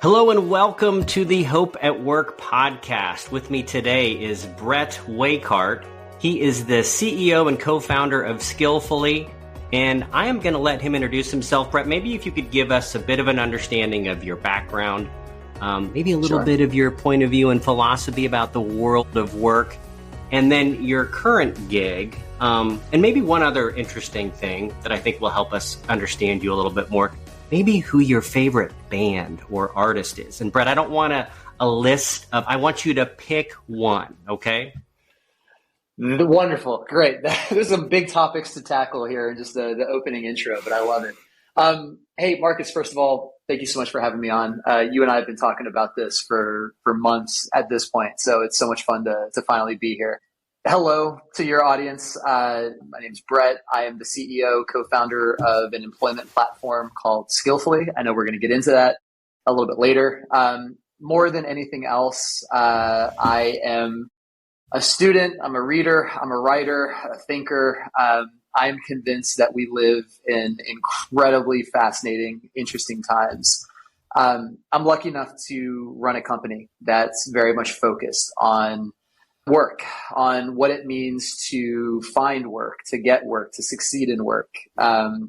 Hello and welcome to the Hope at Work podcast. With me today is Brett Waikart. He is the CEO and co-founder of Skillfully, and I am going to let him introduce himself. Brett, maybe if you could give us a bit of an understanding of your background, maybe a little bit of your point of view and philosophy about the world of work, and then your current gig, and maybe one other interesting thing that I think will help us understand you a little bit more. Maybe who your favorite band or artist is. And Brett, I don't want a list of, I want you to pick one, okay? Wonderful. Great. There's some big topics to tackle here in just the opening intro, but I love it. Hey, Marcus, first of all, thank you so much for having me on. You and I have been talking about this for months at this point, so it's so much fun to finally be here. Hello to your audience. My name is Brett. I am the CEO, co-founder of an employment platform called Skillfully. I know we're going to get into that a little bit later. More than anything else, I am a student. I'm a reader. I'm a writer, a thinker. I'm convinced that we live in incredibly fascinating, interesting times. I'm lucky enough to run a company that's very much focused on work, on what it means to find work, to get work, to succeed in work. I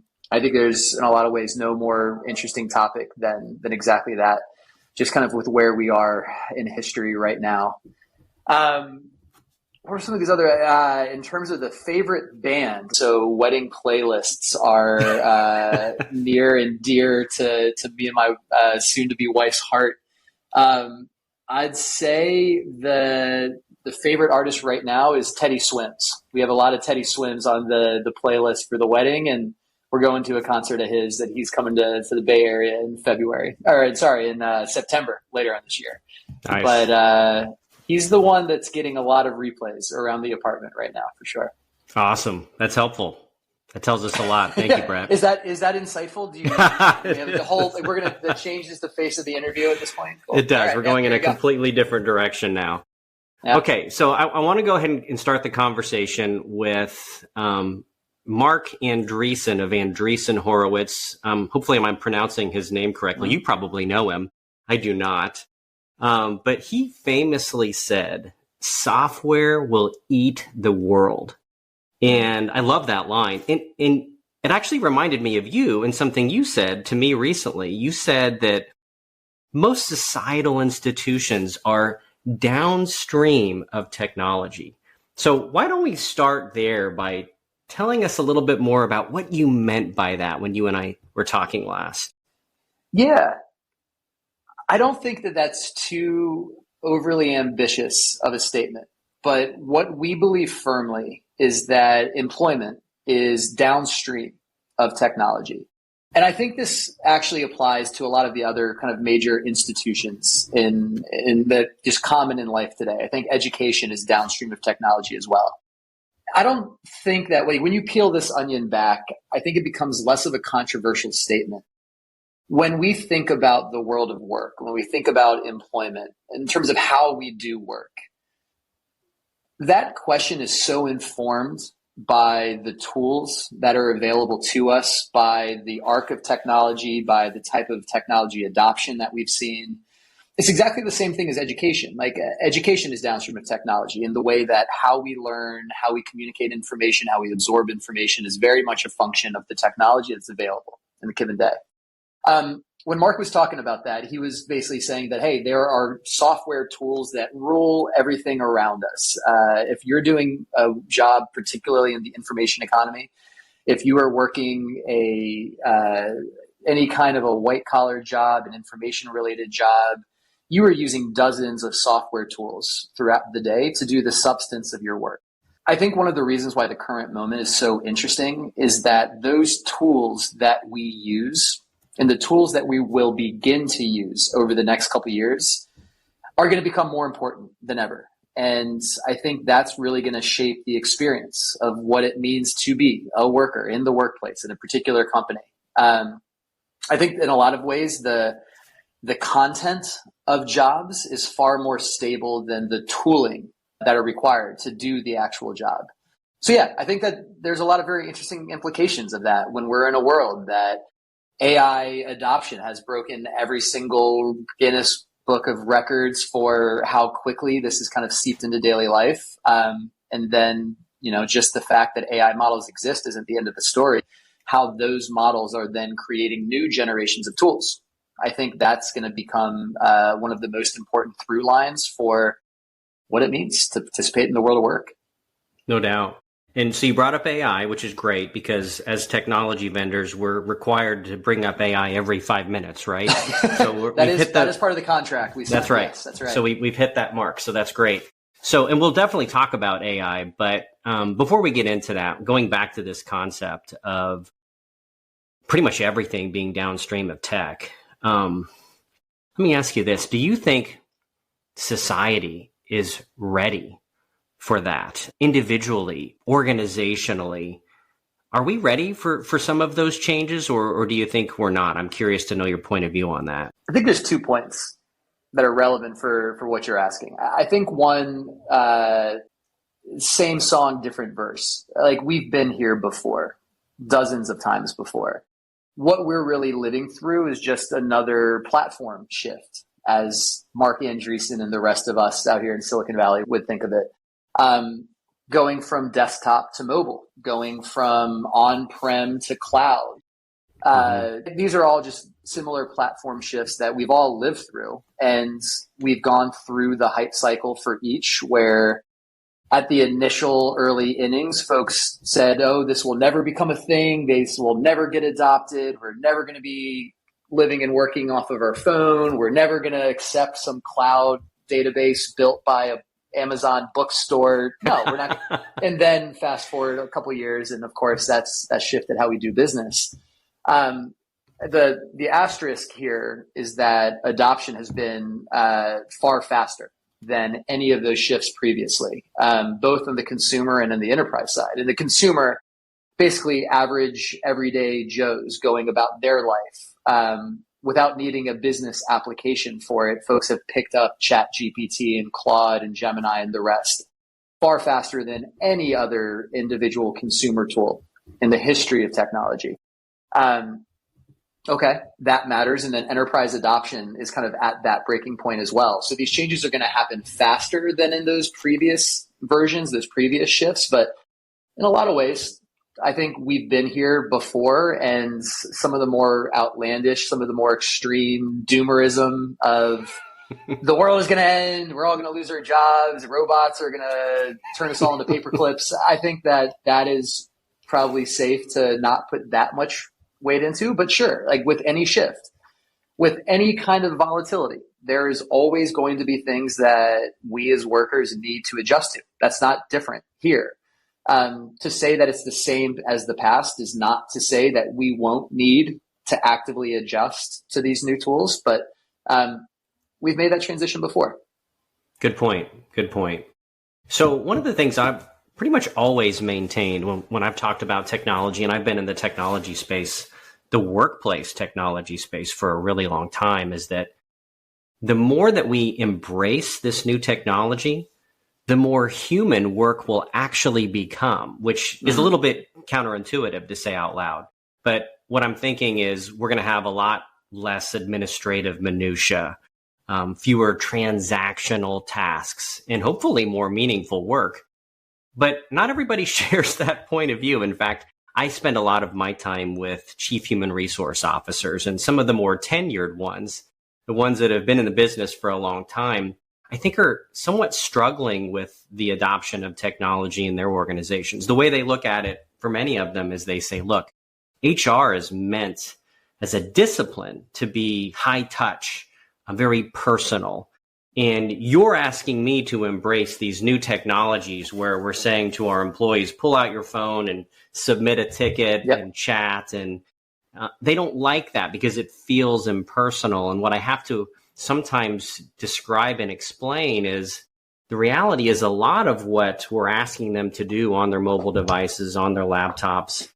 think there's, in a lot of ways, no more interesting topic than exactly that, just kind of with where we are in history right now. What are some of these other, in terms of the favorite band? So wedding playlists are near and dear to me and my soon-to-be wife's heart. I'd say the favorite artist right now is Teddy Swims. We have a lot of Teddy Swims on the playlist for the wedding, and we're going to a concert of his that he's coming to the Bay Area in September later on this year. Nice. But he's the one that's getting a lot of replays around the apartment right now, for sure. Awesome. That's helpful. That tells us a lot. Thank you, Brett. Is that insightful? Do you have the whole? That changes the face of the interview at this point. Cool. It does. Right, we're going in a completely different direction now. Yeah. Okay, so I want to go ahead and start the conversation with Mark Andreessen of Andreessen Horowitz. Hopefully, I'm pronouncing his name correctly. You probably know him. I do not. But he famously said, "Software will eat the world." And I love that line. And it actually reminded me of you and something you said to me recently. You said that most societal institutions are downstream of technology. So why don't we start there by telling us a little bit more about what you meant by that when you and I were talking last? Yeah. I don't think that that's too overly ambitious of a statement, but what we believe firmly is that employment is downstream of technology. And I think this actually applies to a lot of the other kind of major institutions in that just common in life today. I think education is downstream of technology as well. I don't think that way. When you peel this onion back, I think it becomes less of a controversial statement. When we think about the world of work, when we think about employment, in terms of how we do work, that question is so informed by the tools that are available to us, by the arc of technology, by the type of technology adoption that we've seen. It's exactly the same thing as education. Like education is downstream of technology in the way that how we learn, how we communicate information, how we absorb information is very much a function of the technology that's available in a given day. When Mark was talking about that, he was basically saying that, hey, there are software tools that rule everything around us. If you're doing a job, particularly in the information economy, if you are working any kind of a white-collar job, an information-related job, you are using dozens of software tools throughout the day to do the substance of your work. I think one of the reasons why the current moment is so interesting is that those tools that we use and the tools that we will begin to use over the next couple of years are going to become more important than ever. And I think that's really going to shape the experience of what it means to be a worker in the workplace in a particular company. I think in a lot of ways, the content of jobs is far more stable than the tooling that are required to do the actual job. So yeah, I think that there's a lot of very interesting implications of that when we're in a world that AI adoption has broken every single Guinness Book of Records for how quickly this is kind of seeped into daily life. And then, just the fact that AI models exist isn't the end of the story. How those models are then creating new generations of tools. I think that's going to become one of the most important through lines for what it means to participate in the world of work. No doubt. And so you brought up AI, which is great because as technology vendors, we're required to bring up AI every 5 minutes, right? So that is part of the contract. That's right. Yes, that's right. So we've hit that mark. So that's great. So, and we'll definitely talk about AI, but before we get into that, going back to this concept of pretty much everything being downstream of tech, let me ask you this. Do you think society is ready for that individually, organizationally? Are we ready for some of those changes or do you think we're not? I'm curious to know your point of view on that. I think there's 2 points that are relevant for what you're asking. I think one, same song, different verse. Like we've been here before, dozens of times before. What we're really living through is just another platform shift, as Mark Andreessen and the rest of us out here in Silicon Valley would think of it. Going from desktop to mobile, going from on-prem to cloud. These are all just similar platform shifts that we've all lived through. And we've gone through the hype cycle for each, where at the initial early innings, folks said, oh, this will never become a thing. This will never get adopted. We're never going to be living and working off of our phone. We're never going to accept some cloud database built by a Amazon bookstore. No, we're not. And then fast forward a couple of years, and of course that's shifted how we do business. The asterisk here is that adoption has been far faster than any of those shifts previously, both on the consumer and on the enterprise side. And the consumer, basically average everyday Joes going about their life without needing a business application for it. Folks have picked up ChatGPT and Claude and Gemini and the rest far faster than any other individual consumer tool in the history of technology. Okay, that matters. And then enterprise adoption is kind of at that breaking point as well. So these changes are going to happen faster than in those previous versions, those previous shifts. But in a lot of ways, I think we've been here before, and some of the more outlandish, some of the more extreme doomerism of the world is going to end, we're all going to lose our jobs, robots are going to turn us all into paper clips. I think that is probably safe to not put that much weight into. But sure, like with any shift, with any kind of volatility, there is always going to be things that we as workers need to adjust to. That's not different here. To say that it's the same as the past is not to say that we won't need to actively adjust to these new tools, but we've made that transition before. Good point. Good point. So one of the things I've pretty much always maintained when I've talked about technology, and I've been in the technology space, the workplace technology space for a really long time, is that the more that we embrace this new technology, the more human work will actually become, which is a little bit counterintuitive to say out loud. But what I'm thinking is we're going to have a lot less administrative minutia, fewer transactional tasks, and hopefully more meaningful work. But not everybody shares that point of view. In fact, I spend a lot of my time with chief human resource officers, and some of the more tenured ones, the ones that have been in the business for a long time, I think are somewhat struggling with the adoption of technology in their organizations. The way they look at it for many of them is they say, look, HR is meant as a discipline to be high touch, very personal. And you're asking me to embrace these new technologies where we're saying to our employees, pull out your phone and submit a ticket and chat. And they don't like that because it feels impersonal. And what I have to sometimes describe and explain is the reality is a lot of what we're asking them to do on their mobile devices, on their laptops,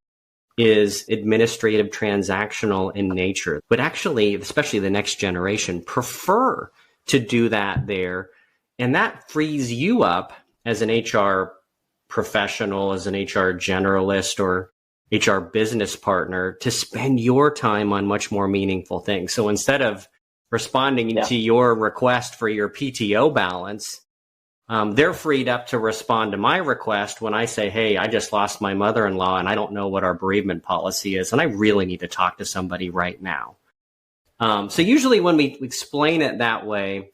is administrative, transactional in nature. But actually, especially the next generation, prefer to do that there. And that frees you up as an HR professional, as an HR generalist, or HR business partner to spend your time on much more meaningful things. So instead of responding to your request for your PTO balance, they're freed up to respond to my request when I say, hey, I just lost my mother-in-law and I don't know what our bereavement policy is, and I really need to talk to somebody right now. So usually when we explain it that way,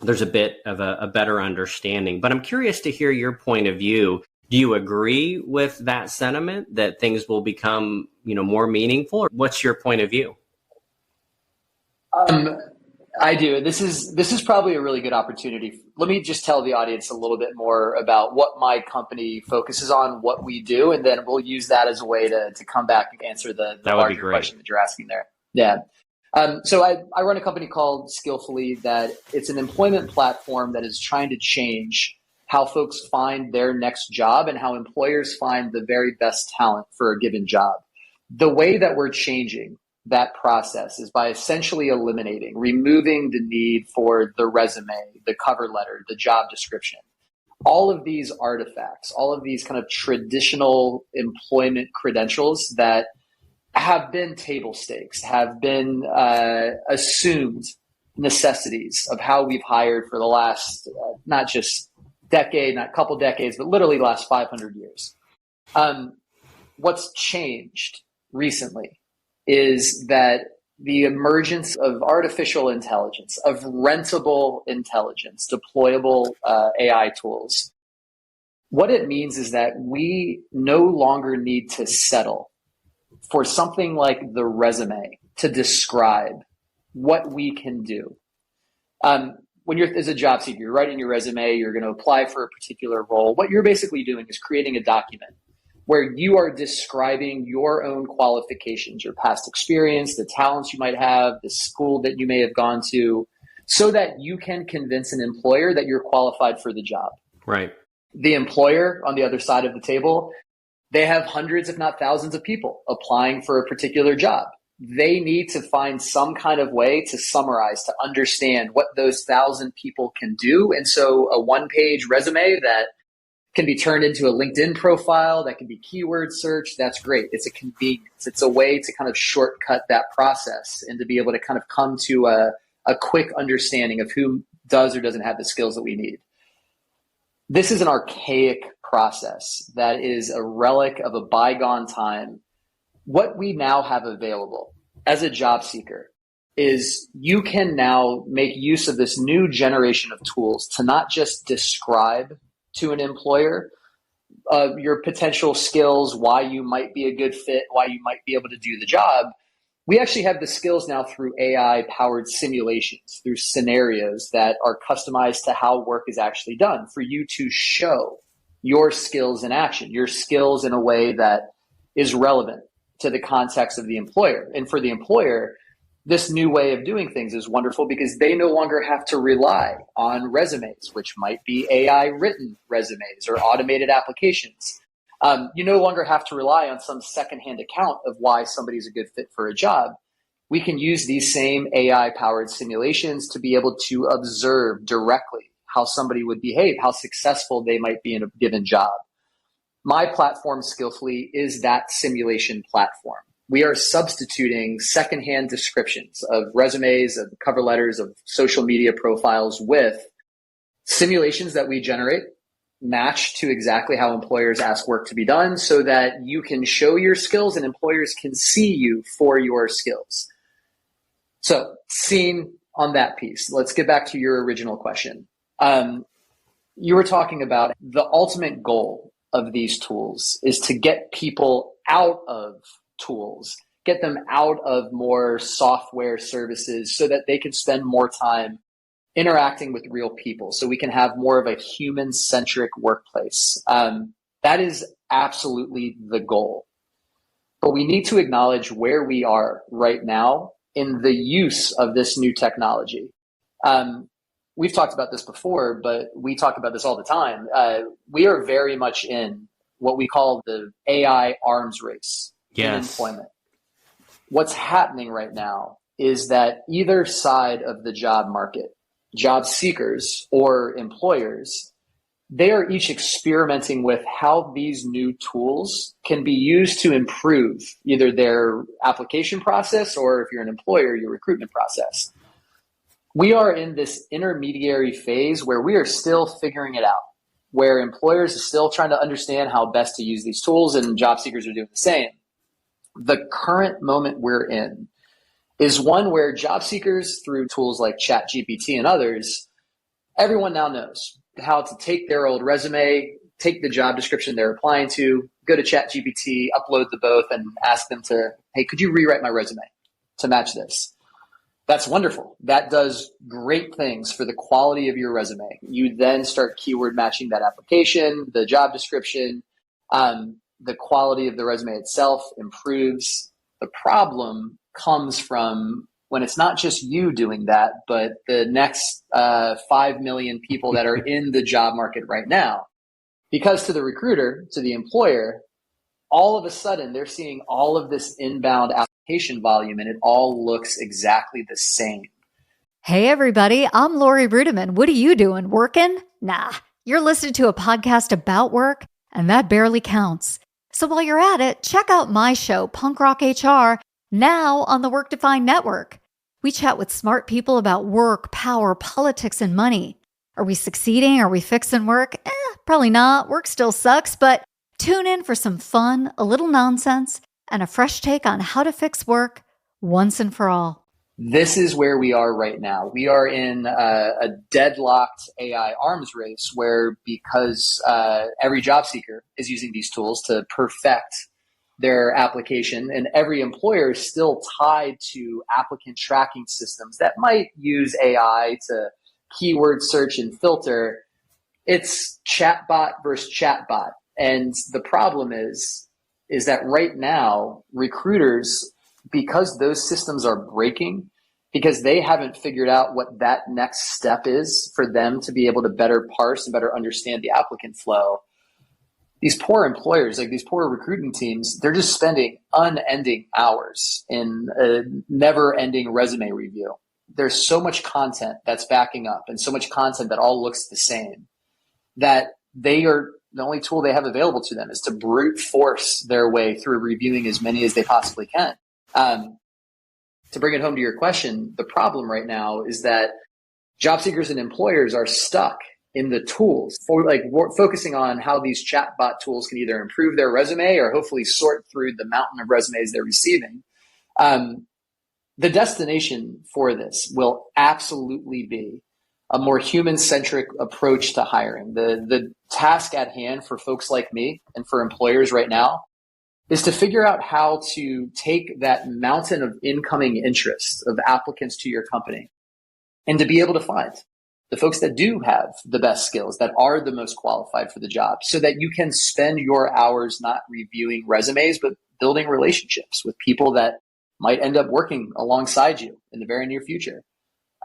there's a bit of a better understanding. But I'm curious to hear your point of view. Do you agree with that sentiment that things will become, more meaningful? Or what's your point of view? I do. This is probably a really good opportunity. Let me just tell the audience a little bit more about what my company focuses on, what we do, and then we'll use that as a way to come back and answer the larger question that you're asking there. Yeah. So I run a company called Skillfully that it's an employment platform that is trying to change how folks find their next job and how employers find the very best talent for a given job. The way that we're changing that process is by essentially removing the need for the resume, the cover letter, the job description. All of these artifacts, all of these kind of traditional employment credentials that have been table stakes, have been assumed necessities of how we've hired for the last, not just decade, not couple decades, but literally last 500 years. What's changed recently is that the emergence of artificial intelligence, of rentable intelligence, deployable AI tools, what it means is that we no longer need to settle for something like the resume to describe what we can do. When you're as a job seeker, you're writing your resume, you're going to apply for a particular role. What you're basically doing is creating a document where you are describing your own qualifications, your past experience, the talents you might have, the school that you may have gone to, so that you can convince an employer that you're qualified for the job. Right. The employer on the other side of the table, they have hundreds, if not thousands of people applying for a particular job. They need to find some kind of way to summarize, to understand what those 1,000 people can do. And so a one-page resume that can be turned into a LinkedIn profile, that can be keyword search, that's great. It's a convenience. It's a way to kind of shortcut that process and to be able to kind of come to a quick understanding of who does or doesn't have the skills that we need. This is an archaic process that is a relic of a bygone time. What we now have available as a job seeker is you can now make use of this new generation of tools to not just describe to an employer your potential skills, why you might be a good fit, why you might be able to do the job. We actually have the skills now through AI-powered simulations, through scenarios that are customized to how work is actually done for you to show your skills in action, your skills in a way that is relevant to the context of the employer. And for the employer, this new way of doing things is wonderful because they no longer have to rely on resumes, which might be AI written resumes or automated applications. You no longer have to rely on some secondhand account of why somebody's a good fit for a job. We can use these same AI powered simulations to be able to observe directly how somebody would behave, how successful they might be in a given job. My platform, Skillfully, is that simulation platform. We are substituting secondhand descriptions of resumes, of cover letters, of social media profiles with simulations that we generate, match to exactly how employers ask work to be done so that you can show your skills and employers can see you for your skills. So, seen on that piece. Let's get back to your original question. You were talking about the ultimate goal of these tools is to get people out of tools, get them out of more software services so that they can spend more time interacting with real people, so we can have more of a human-centric workplace. That is absolutely the goal. But we need to acknowledge where we are right now in the use of this new technology. We've talked about this before, but we talk about this all the time. We are very much in what we call the AI arms race in employment. What's happening right now is that either side of the job market, job seekers or employers, they are each experimenting with how these new tools can be used to improve either their application process, or if you're an employer, your recruitment process. We are in this intermediary phase where we are still figuring it out, where employers are still trying to understand how best to use these tools, and job seekers are doing the same. The current moment we're in is one where job seekers, through tools like ChatGPT and others, everyone now knows how to take their old resume, take the job description they're applying to, go to ChatGPT, upload the both, and ask them to, hey, could you rewrite my resume to match this? That's wonderful. That does great things for the quality of your resume. You then start keyword matching that application, the job description, the quality of the resume itself improves. The problem comes from when it's not just you doing that, but the next 5 million people that are in the job market right now. Because to the recruiter, to the employer, all of a sudden they're seeing all of this inbound application volume, and it all looks exactly the same. Hey everybody, I'm Lori Rudiman. What are you doing? Working? Nah, you're listening to a podcast about work, and that barely counts. So while you're at it, check out my show, Punk Rock HR, now on the Work Defined Network. We chat with smart people about work, power, politics, and money. Are we succeeding? Are we fixing work? Probably not. Work still sucks, but tune in for some fun, a little nonsense, and a fresh take on how to fix work once and for all. This is where we are right now. We are in a deadlocked AI arms race where, because every job seeker is using these tools to perfect their application, and every employer is still tied to applicant tracking systems that might use AI to keyword search and filter, it's chatbot versus chatbot. And the problem is that right now, recruiters, because those systems are breaking, because they haven't figured out what that next step is for them to be able to better parse and better understand the applicant flow, these poor employers, like these poor recruiting teams, they're just spending unending hours in a never-ending resume review. There's so much content that's backing up and so much content that all looks the same that they are, the only tool they have available to them is to brute force their way through reviewing as many as they possibly can. To bring it home to your question, the problem right now is that job seekers and employers are stuck in the tools, focusing on how these chatbot tools can either improve their resume or hopefully sort through the mountain of resumes they're receiving. The destination for this will absolutely be a more human-centric approach to hiring. The task at hand for folks like me and for employers right now is to figure out how to take that mountain of incoming interest of applicants to your company and to be able to find the folks that do have the best skills, that are the most qualified for the job, so that you can spend your hours not reviewing resumes, but building relationships with people that might end up working alongside you in the very near future.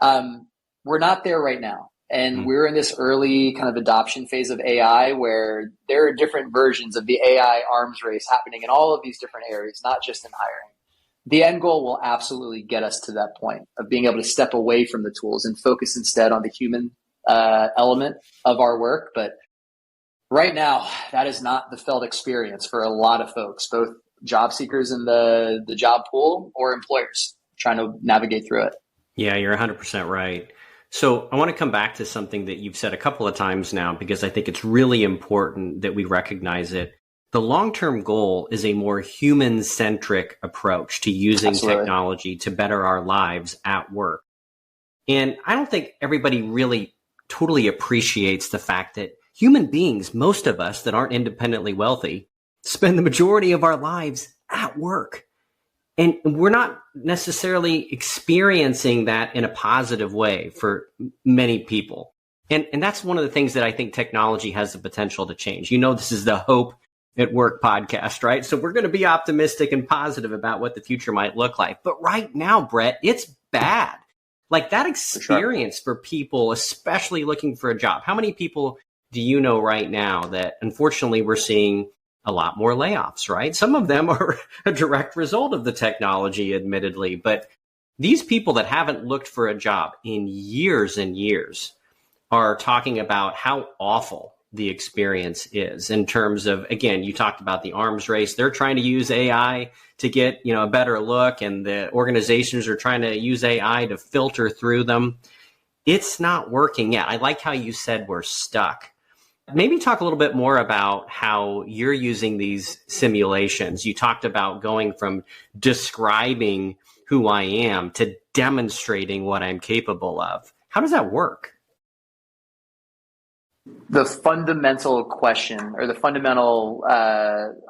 We're not there right now. And we're in this early kind of adoption phase of AI where there are different versions of the AI arms race happening in all of these different areas, not just in hiring. The end goal will absolutely get us to that point of being able to step away from the tools and focus instead on the human element of our work. But right now, that is not the felt experience for a lot of folks, both job seekers in the job pool or employers trying to navigate through it. Yeah, you're 100% right. So I want to come back to something that you've said a couple of times now, because I think it's really important that we recognize it. The long-term goal is a more human-centric approach to using technology to better our lives at work. And I don't think everybody really totally appreciates the fact that human beings, most of us that aren't independently wealthy, spend the majority of our lives at work. And we're not necessarily experiencing that in a positive way for many people. And that's one of the things that I think technology has the potential to change. You know, this is the Hope at Work podcast, right? So we're going to be optimistic and positive about what the future might look like. But right now, Brett, it's bad. Like that experience for people, especially looking for a job. How many people do you know right now that unfortunately we're seeing a lot more layoffs, right? Some of them are a direct result of the technology, admittedly, but these people that haven't looked for a job in years and years are talking about how awful the experience is in terms of, again, you talked about the arms race. They're trying to use AI to get, a better look, and the organizations are trying to use AI to filter through them. It's not working yet. I like how you said we're stuck. Maybe talk a little bit more about how you're using these simulations. You talked about going from describing who I am to demonstrating what I'm capable of. How does that work? The fundamental question, or the fundamental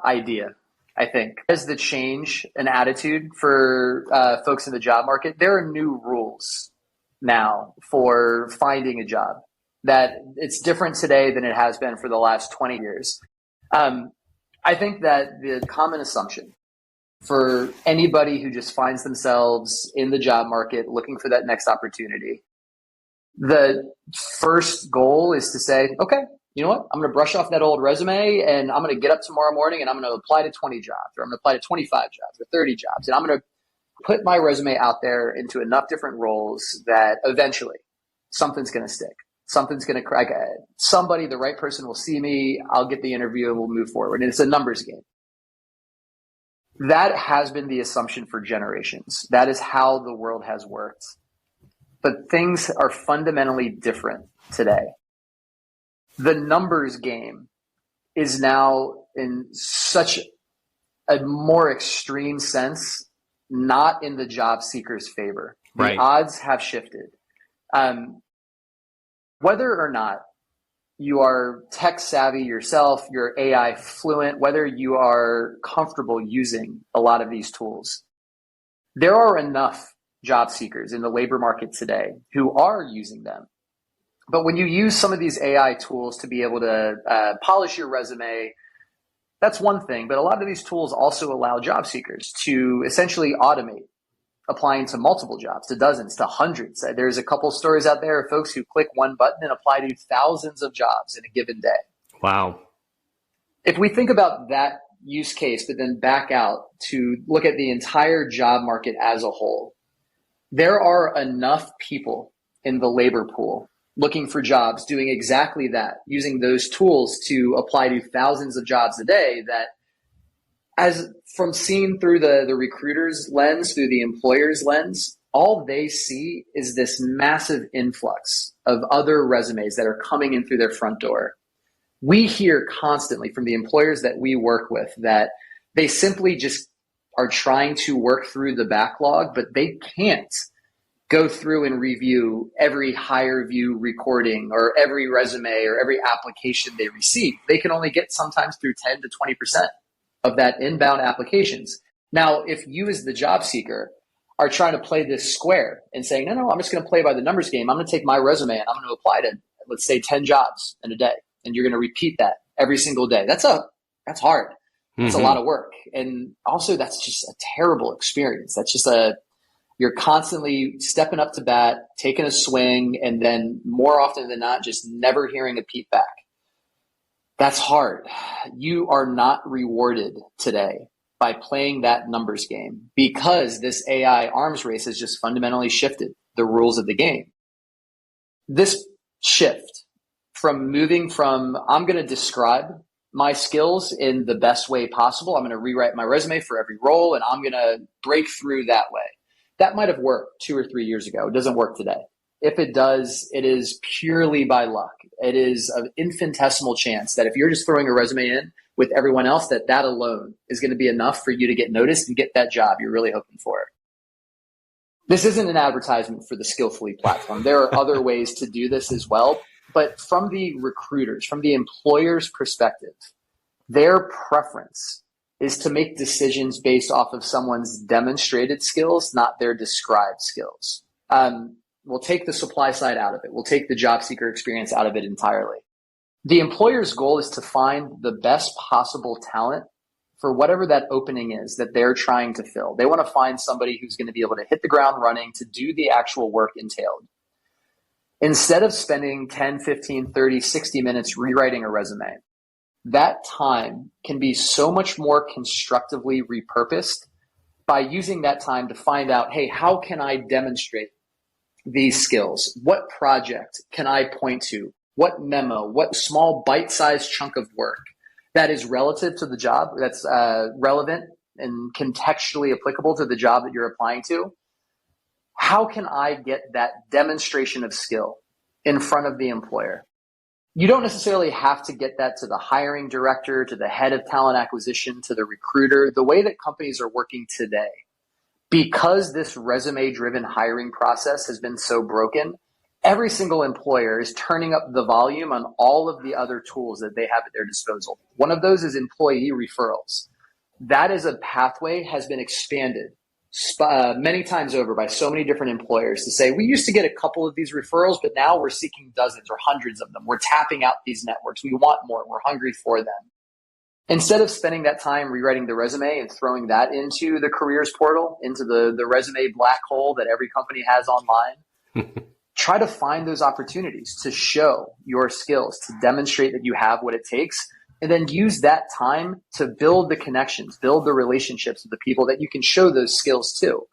idea, I think, is the change in attitude for folks in the job market. There are new rules now for finding a job, that it's different today than it has been for the last 20 years. I think that the common assumption for anybody who just finds themselves in the job market looking for that next opportunity, the first goal is to say, okay, you know what? I'm going to brush off that old resume, and I'm going to get up tomorrow morning and I'm going to apply to 20 jobs, or I'm going to apply to 25 jobs or 30 jobs. And I'm going to put my resume out there into enough different roles that eventually something's going to stick. Something's going to crack. Somebody, the right person will see me. I'll get the interview and we'll move forward. And it's a numbers game. That has been the assumption for generations. That is how the world has worked. But things are fundamentally different today. The numbers game is now, in such a more extreme sense, not in the job seeker's favor. The Right. odds have shifted. Whether or not you are tech savvy yourself, you're AI fluent, whether you are comfortable using a lot of these tools, there are enough job seekers in the labor market today who are using them. But when you use some of these AI tools to be able to polish your resume, that's one thing. But a lot of these tools also allow job seekers to essentially automate applying to multiple jobs, to dozens, to hundreds. There's a couple stories out there of folks who click one button and apply to thousands of jobs in a given day. Wow. If we think about that use case, but then back out to look at the entire job market as a whole, there are enough people in the labor pool looking for jobs doing exactly that, using those tools to apply to thousands of jobs a day, that as from seen through the recruiter's lens, through the employer's lens, all they see is this massive influx of other resumes that are coming in through their front door. We hear constantly from the employers that we work with that they simply just are trying to work through the backlog, but they can't go through and review every hire view recording or every resume or every application they receive. They can only get sometimes through 10 to 20% of that inbound applications. Now, if you as the job seeker are trying to play this square and saying, no, I'm just going to play by the numbers game. I'm going to take my resume and I'm going to apply to, let's say, 10 jobs in a day. And you're going to repeat that every single day. That's hard. It's a lot of work. And also that's just a terrible experience. That's just you're constantly stepping up to bat, taking a swing, and then more often than not, just never hearing a peep back. That's hard. You are not rewarded today by playing that numbers game, because this AI arms race has just fundamentally shifted the rules of the game. This shift from moving from, I'm going to describe my skills in the best way possible, I'm going to rewrite my resume for every role, and I'm going to break through that way. That might have worked 2 or 3 years ago. It doesn't work today. If it does, it is purely by luck. It is an infinitesimal chance that if you're just throwing a resume in with everyone else, that alone is going to be enough for you to get noticed and get that job you're really hoping for. This isn't an advertisement for the Skillfully platform. There are other ways to do this as well. But from the recruiters, from the employer's perspective, their preference is to make decisions based off of someone's demonstrated skills, not their described skills. We'll take the supply side out of it. We'll take the job seeker experience out of it entirely. The employer's goal is to find the best possible talent for whatever that opening is that they're trying to fill. They want to find somebody who's going to be able to hit the ground running to do the actual work entailed. Instead of spending 10, 15, 30, 60 minutes rewriting a resume, that time can be so much more constructively repurposed by using that time to find out, hey, how can I demonstrate these skills? What project can I point to what memo, what small bite-sized chunk of work that is relative to the job, that's relevant and contextually applicable to the job that you're applying to. How can I get that demonstration of skill in front of the employer? You don't necessarily have to get that to the hiring director, to the head of talent acquisition, to the recruiter. The way that companies are working today, because this resume-driven hiring process has been so broken, every single employer is turning up the volume on all of the other tools that they have at their disposal. One of those is employee referrals. That is a pathway has been expanded many times over by so many different employers to say, we used to get a couple of these referrals, but now we're seeking dozens or hundreds of them. We're tapping out these networks. We want more. We're hungry for them. Instead of spending that time rewriting the resume and throwing that into the careers portal, into the resume black hole that every company has online, try to find those opportunities to show your skills, to demonstrate that you have what it takes, and then use that time to build the connections, build the relationships with the people that you can show those skills to.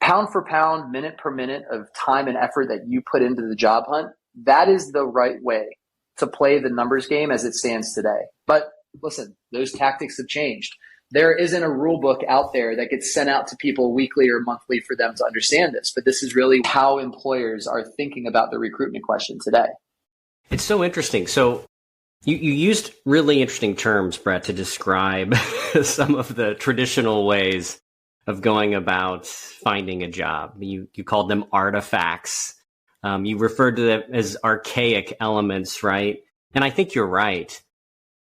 Pound for pound, minute per minute of time and effort that you put into the job hunt, that is the right way to play the numbers game as it stands today. But listen, those tactics have changed. There isn't a rule book out there that gets sent out to people weekly or monthly for them to understand this. But this is really how employers are thinking about the recruitment question today. It's so interesting. So you used really interesting terms, Brett, to describe some of the traditional ways of going about finding a job. You called them artifacts. You referred to them as archaic elements, right? And I think you're right.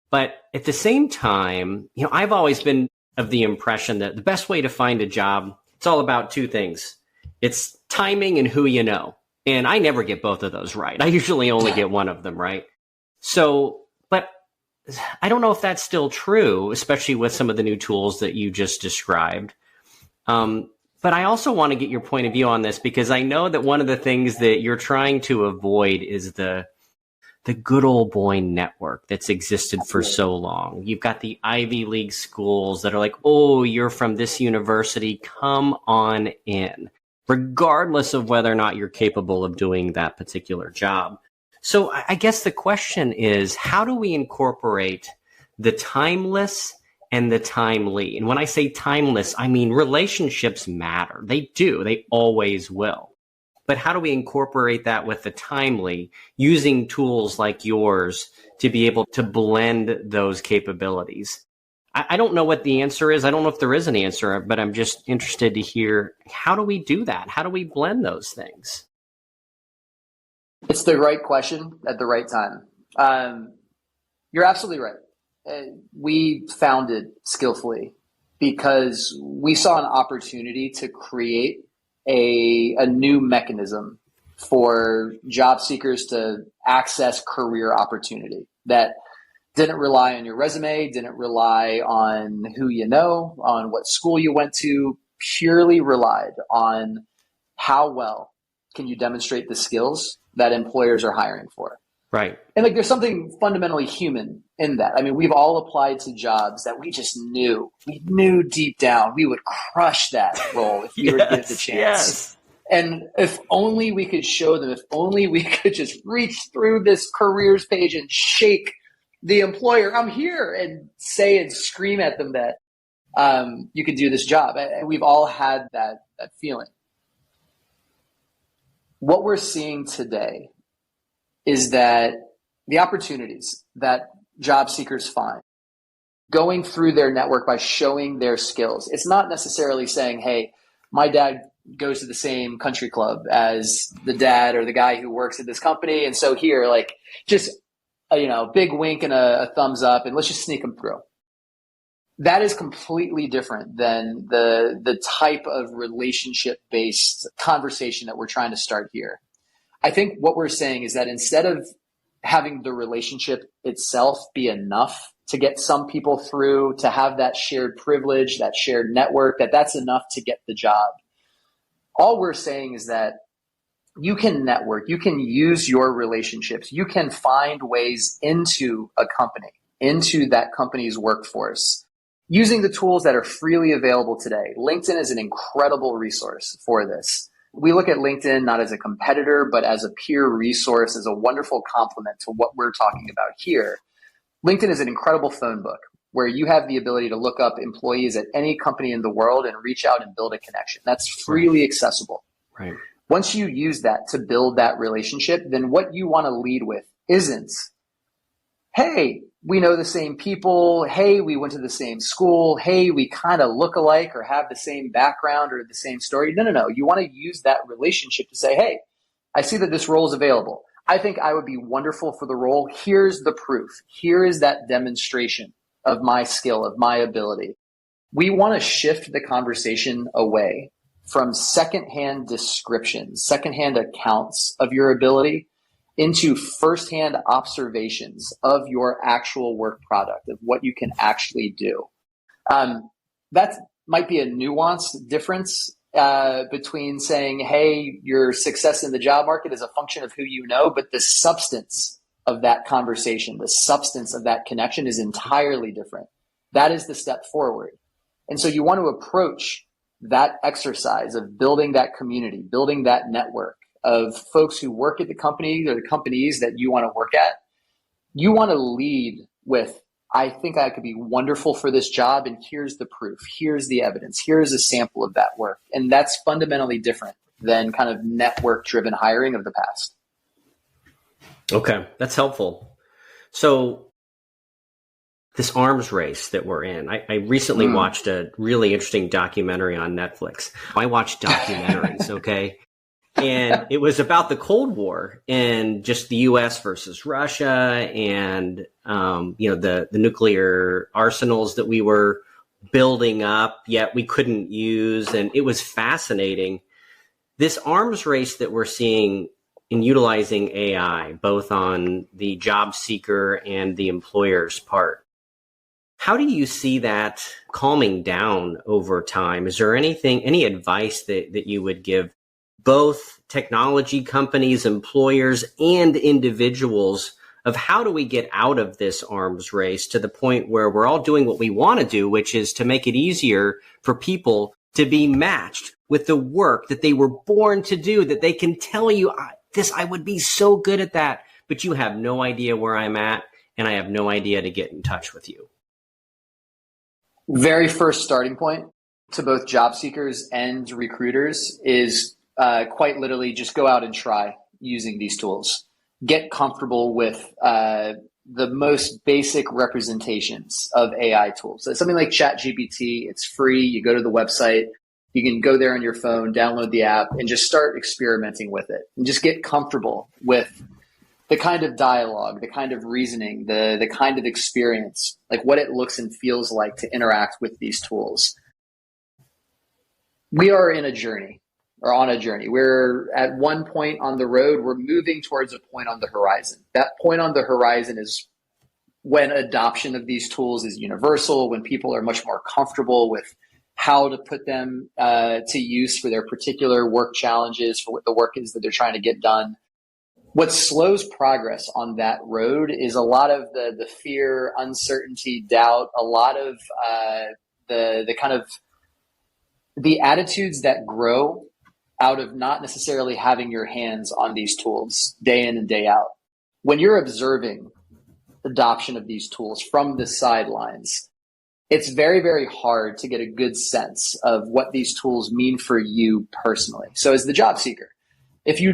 But at the same time, I've always been of the impression that the best way to find a job, it's all about two things. It's timing and who you know. And I never get both of those right. I usually only get one of them right. So, but I don't know if that's still true, especially with some of the new tools that you just described. But I also want to get your point of view on this, because I know that one of the things that you're trying to avoid is the good old boy network that's existed for so long. You've got the Ivy League schools that are like, oh, you're from this university, come on in, regardless of whether or not you're capable of doing that particular job. So I guess the question is, how do we incorporate the timeless and the timely? And when I say timeless, I mean relationships matter. They do. They always will. But how do we incorporate that with the timely, using tools like yours to be able to blend those capabilities? I don't know what the answer is. I don't know if there is an answer, but I'm just interested to hear, how do we do that? How do we blend those things? It's the right question at the right time. You're absolutely right. We founded Skillfully because we saw an opportunity to create a new mechanism for job seekers to access career opportunity that didn't rely on your resume, didn't rely on who you know, on what school you went to, purely relied on how well can you demonstrate the skills that employers are hiring for. Right. And there's something fundamentally human in that. I mean, we've all applied to jobs that we just knew. We knew deep down we would crush that role if we were given the chance. Yes. And if only we could show them, if only we could just reach through this careers page and shake the employer, I'm here, and say and scream at them that you can do this job. And we've all had that feeling. What we're seeing today is that the opportunities that job seekers find going through their network by showing their skills, it's not necessarily saying, hey, my dad goes to the same country club as the dad or the guy who works at this company. And so here, just a big wink and a thumbs up, and let's just sneak them through. That is completely different than the type of relationship-based conversation that we're trying to start here. I think what we're saying is that instead of having the relationship itself be enough to get some people through, to have that shared privilege, that shared network, that's enough to get the job. All we're saying is that you can network, you can use your relationships, you can find ways into a company, into that company's workforce, using the tools that are freely available today. LinkedIn is an incredible resource for this. We look at LinkedIn not as a competitor, but as a peer resource, as a wonderful complement to what we're talking about here. LinkedIn is an incredible phone book where you have the ability to look up employees at any company in the world and reach out and build a connection. That's freely accessible. Right. Once you use that to build that relationship, then what you want to lead with isn't, hey, we know the same people. Hey, we went to the same school. Hey, we kind of look alike or have the same background or the same story. No. You want to use that relationship to say, hey, I see that this role is available. I think I would be wonderful for the role. Here's the proof. Here is that demonstration of my skill, of my ability. We want to shift the conversation away from secondhand descriptions, secondhand accounts of your ability into firsthand observations of your actual work product, of what you can actually do. That might be a nuanced difference between saying, hey, your success in the job market is a function of who you know, but the substance of that conversation, the substance of that connection is entirely different. That is the step forward. And so you want to approach that exercise of building that community, building that network of folks who work at the company or the companies that you want to work at. You want to lead with, I think I could be wonderful for this job, and here's the proof. Here's the evidence. Here's a sample of that work. And that's fundamentally different than kind of network-driven hiring of the past. Okay, that's helpful. So this arms race that we're in, I recently watched a really interesting documentary on Netflix. I watch documentaries, okay? And it was about the Cold War and just the U.S. versus Russia and, the nuclear arsenals that we were building up, yet we couldn't use. And it was fascinating. This arms race that we're seeing in utilizing AI, both on the job seeker and the employer's part. How do you see that calming down over time? Is there any advice that you would give both technology companies, employers, and individuals of how do we get out of this arms race to the point where we're all doing what we want to do, which is to make it easier for people to be matched with the work that they were born to do, that they can tell you, I would be so good at that, but you have no idea where I'm at, and I have no idea to get in touch with you. Very first starting point to both job seekers and recruiters is quite literally just go out and try using these tools. Get comfortable with the most basic representations of AI tools. So something like ChatGPT, it's free. You go to the website. You can go there on your phone, download the app, and just start experimenting with it. And just get comfortable with the kind of dialogue, the kind of reasoning, the kind of experience, like what it looks and feels like to interact with these tools. We are in a journey. Or on a journey. We're at one point on the road, we're moving towards a point on the horizon. That point on the horizon is when adoption of these tools is universal, when people are much more comfortable with how to put them to use for their particular work challenges, for what the work is that they're trying to get done. What slows progress on that road is a lot of the fear, uncertainty, doubt, a lot of the kind of the attitudes that grow out of not necessarily having your hands on these tools day in and day out. When you're observing adoption of these tools from the sidelines, it's very, very hard to get a good sense of what these tools mean for you personally. So as the job seeker, if you're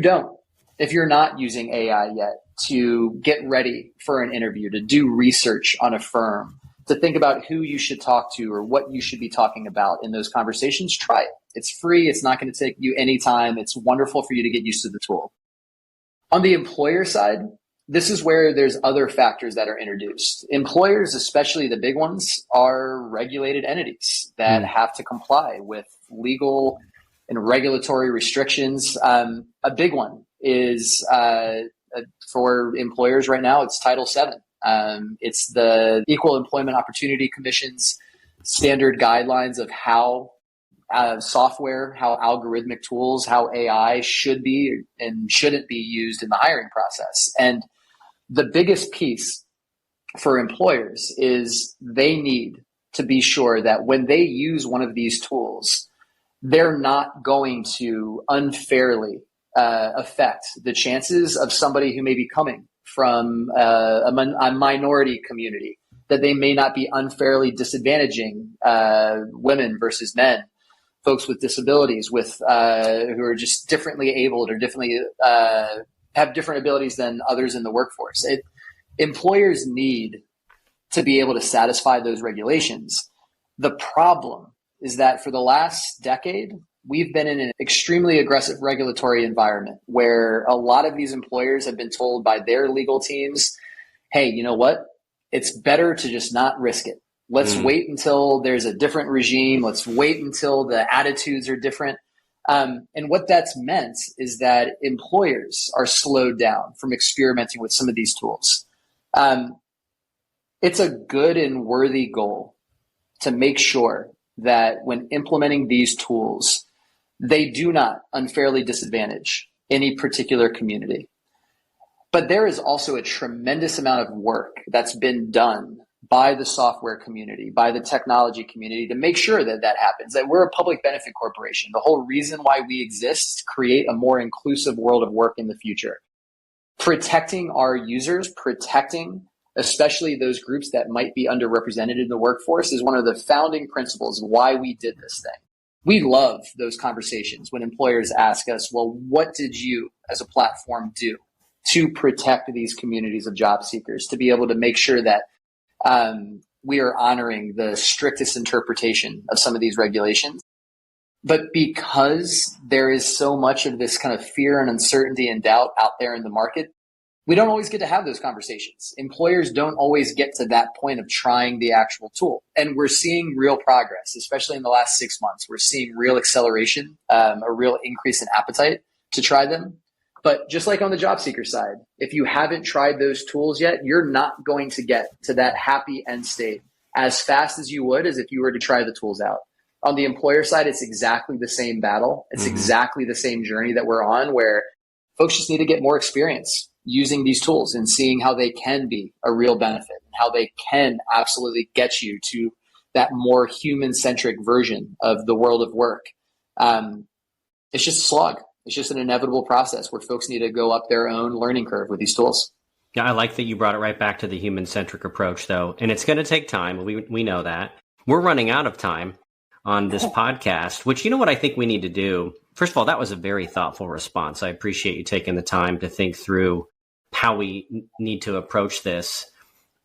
not using AI yet to get ready for an interview, to do research on a firm, to think about who you should talk to or what you should be talking about in those conversations, try it. It's free. It's not going to take you any time. It's wonderful for you to get used to the tool. On the employer side, this is where there's other factors that are introduced. Employers, especially the big ones, are regulated entities that have to comply with legal and regulatory restrictions. A big one is for employers right now, it's Title VII. It's the Equal Employment Opportunity Commission's standard guidelines of how software, how algorithmic tools, how AI should be and shouldn't be used in the hiring process. And the biggest piece for employers is they need to be sure that when they use one of these tools, they're not going to unfairly affect the chances of somebody who may be coming from a minority community, that they may not be unfairly disadvantaging women versus men, folks with disabilities, with who are just differently abled or differently have different abilities than others in the workforce. Employers need to be able to satisfy those regulations. The problem is that for the last decade, we've been in an extremely aggressive regulatory environment where a lot of these employers have been told by their legal teams, hey, you know what? It's better to just not risk it. Let's wait until there's a different regime. Let's wait until the attitudes are different. And what that's meant is that employers are slowed down from experimenting with some of these tools. It's a good and worthy goal to make sure that when implementing these tools, they do not unfairly disadvantage any particular community. But there is also a tremendous amount of work that's been done by the software community, by the technology community, to make sure that that happens, that we're a public benefit corporation. The whole reason why we exist is to create a more inclusive world of work in the future. Protecting our users, protecting especially those groups that might be underrepresented in the workforce, is one of the founding principles of why we did this thing. We love those conversations when employers ask us, well, what did you as a platform do to protect these communities of job seekers, to be able to make sure that we are honoring the strictest interpretation of some of these regulations? But because there is so much of this kind of fear and uncertainty and doubt out there in the market, we don't always get to have those conversations. Employers don't always get to that point of trying the actual tool. And we're seeing real progress, especially in the last 6 months. We're seeing real acceleration, a real increase in appetite to try them. But just like on the job seeker side, if you haven't tried those tools yet, you're not going to get to that happy end state as fast as you would as if you were to try the tools out. On the employer side, it's exactly the same battle. It's exactly the same journey that we're on, where folks just need to get more experience using these tools and seeing how they can be a real benefit and how they can absolutely get you to that more human-centric version of the world of work. It's just a slog. It's just an inevitable process where folks need to go up their own learning curve with these tools. Yeah, I like that you brought it right back to the human-centric approach, though. And it's going to take time. We know that. We're running out of time on this podcast, which, you know what I think we need to do? First of all, that was a very thoughtful response. I appreciate you taking the time to think through how we need to approach this.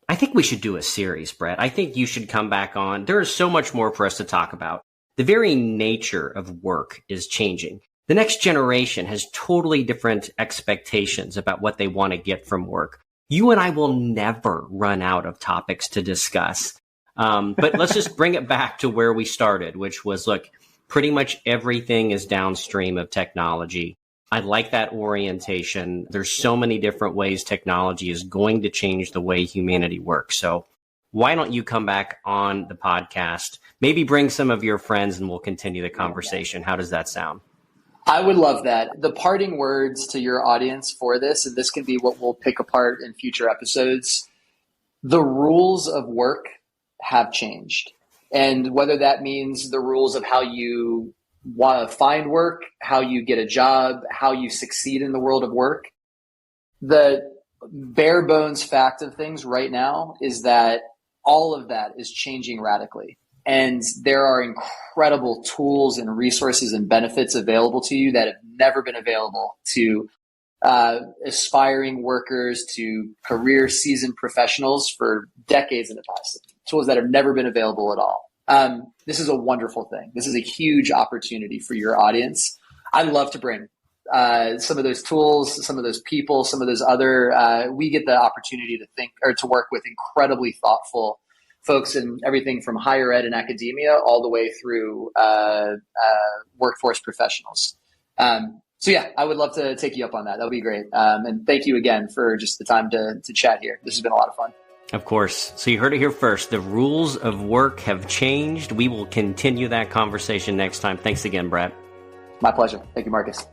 I think we should do a series, Brett. I think you should come back on. There is so much more for us to talk about. The very nature of work is changing. The next generation has totally different expectations about what they want to get from work. You and I will never run out of topics to discuss. But let's just bring it back to where we started, which was, look, pretty much everything is downstream of technology. I like that orientation. There's so many different ways technology is going to change the way humanity works. So why don't you come back on the podcast, maybe bring some of your friends, and we'll continue the conversation. How does that sound? I would love that. The parting words to your audience for this, and this can be what we'll pick apart in future episodes. The rules of work have changed. And whether that means the rules of how you want to find work, how you get a job, how you succeed in the world of work, the bare bones fact of things right now is that all of that is changing radically. And there are incredible tools and resources and benefits available to you that have never been available to aspiring workers, to career seasoned professionals for decades in the past. Tools that have never been available at all. This is a wonderful thing. This is a huge opportunity for your audience. I'd love to bring some of those tools, some of those people, some of those other, we get the opportunity to think or to work with incredibly thoughtful folks in everything from higher ed and academia all the way through workforce professionals. So yeah, I would love to take you up on that. That would be great. And thank you again for just the time to chat here. This has been a lot of fun. Of course. So you heard it here first. The rules of work have changed. We will continue that conversation next time. Thanks again, Brett. My pleasure. Thank you, Marcus.